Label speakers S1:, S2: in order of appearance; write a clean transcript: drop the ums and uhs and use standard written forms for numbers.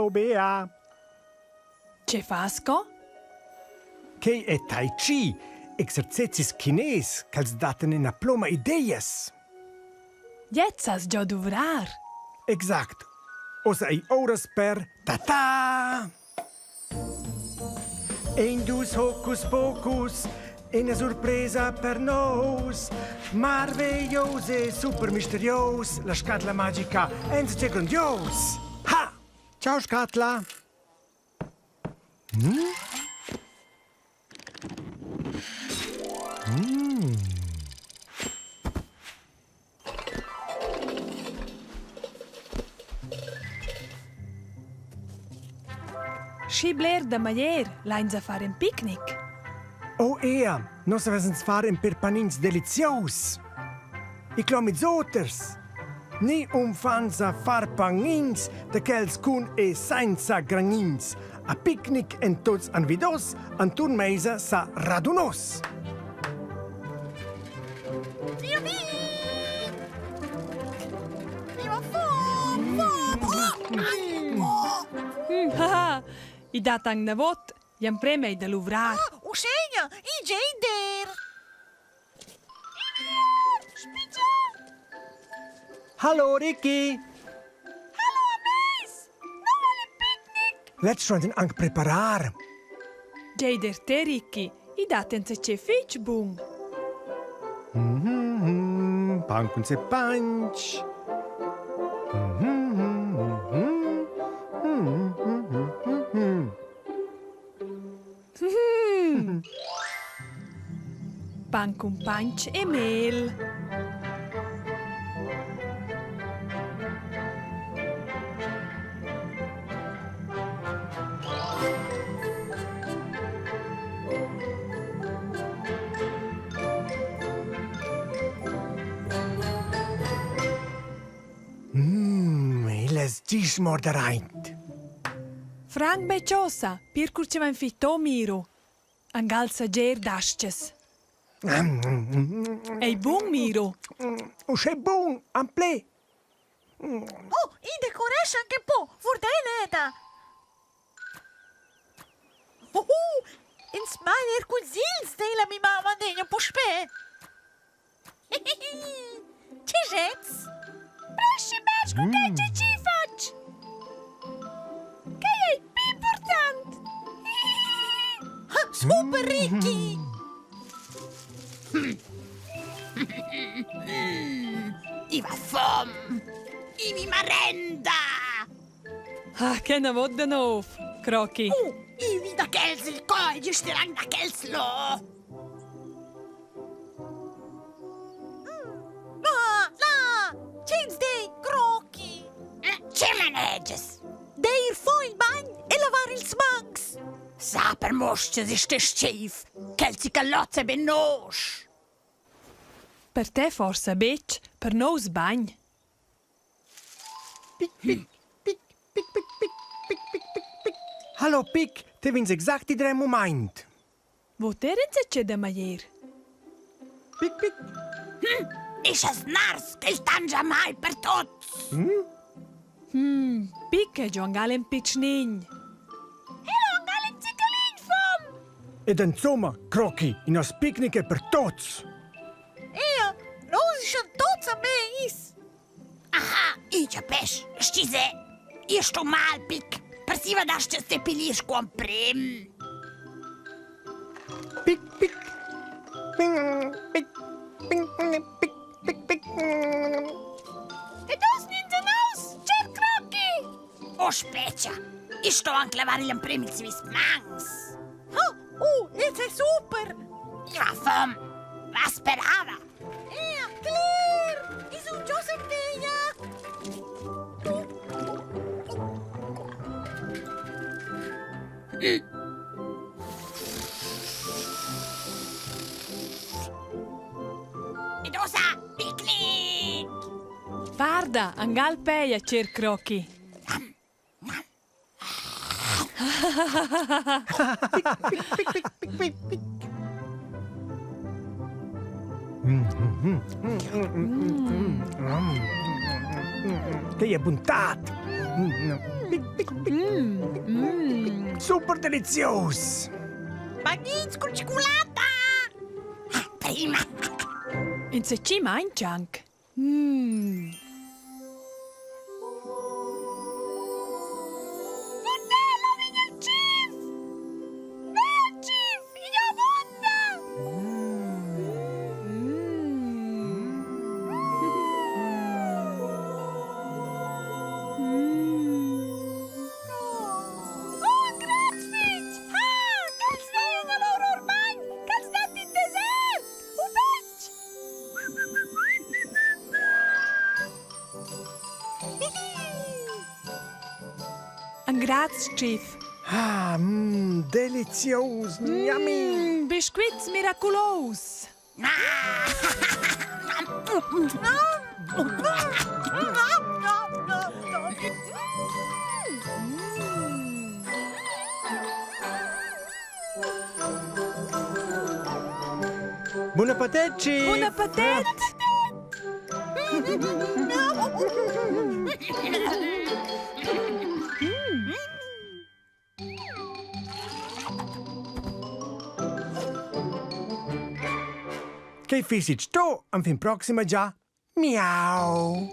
S1: Hallo Bea.
S2: Ce fasco?
S1: Che è Tai Chi, exercicis chines, che daten in ploma ideias.
S2: Jetzt has già duvrar.
S1: Exact. Osa ei horas per ta-ta! Indus hocus pocus, una sorpresa per nos. Marveglios e super misterios, la scatola magica enze grandios. Ha! Ciao scatola!
S2: Schibler da Maier, lains a fare un picnic.
S1: Oh nós vamos fazer perpanins delicios. E clomit zoters. Ni fans a far panins, daqueles kun e senza granins. A picnic en tots an vidos, an turmeisa sa radunos.
S2: Haha, I datang na vot, jam premei da luvrar.
S3: Ušenja, iđe der.
S1: Hallo Ricky.
S3: Hallo, Ameis. Nou al een picnic.
S1: Let's schon den ang preparar.
S2: Jeider te Ricky, I daten se ce fitch bung.
S1: Pankun se punch.
S2: Pan con punch e mel.
S1: Les dis mordereint.
S2: Frank Beciosa, pircur ce van fito miro. Angal sager dasches. Ei bung miro.
S1: Usce bun, ample.
S3: Oh, i decoration che po, vordeleta. In smaler cu zils de la mi mama degno po spe. Ce jets? Prashi match cu che ci fac. Che è più important. Super Ricky. I va fom. I mi marenda.
S2: Ah, che na vot de nov, Crocky.
S3: I vi da kels il coi, gestirang da kels lo. James Day, Crocky. Ce maneges. Deir fo il bagn e lavar ils mangs. Saper mosches ist de schief. Kelzi callozze ben nos.
S2: Per te forsa bec, per nos bagn.
S1: Pic, pic, pic, pic, pic, pic, pic, pic, pic, pic. Hallo Pic, te vins exact i drei moment.
S2: Wo teren se ce de Maier?
S1: Pic, pic.
S3: Ist es nars che il tangia mai per tots.
S2: Pic e Joangal en pitchnin.
S3: Hello, galen zicalin fom.
S1: Ed insomma, Crocky, in os picnic per tots.
S3: Nos schon tots a meis. Aha, i ce peș, știze. Ești un mal pic. Persiva daš ce se piliš com prim.
S1: Pic, pic. Ping, pic, ping, pic, pic, pic.
S3: E dos ninze naus, cer Crocky. O specia. Ești o anclevari în primul vis mangs. Jetzt è super. Ja, fom. Va sperava. Clear. Is un Joseph Deja. Idosa, picnic.
S2: Guarda, Angal peia cer Crocky.
S1: Che è buntat. Super delizioso.
S3: Panins con cioccolata! Prima!
S2: In se ci mangiang.
S3: Portela, vieni al cif! Ven, cif! Io vonna! Oh, grazie! Ah, cals veien a loro ormai! Cals dat in desert! Un pech!
S2: An graz, Chef.
S1: Delizioso. Yummy.
S2: Biscuits miraculos.
S1: Buon appetit, Chief.
S2: Bon appetit!
S1: Che fisici tu? Am fin proxima già? Miau.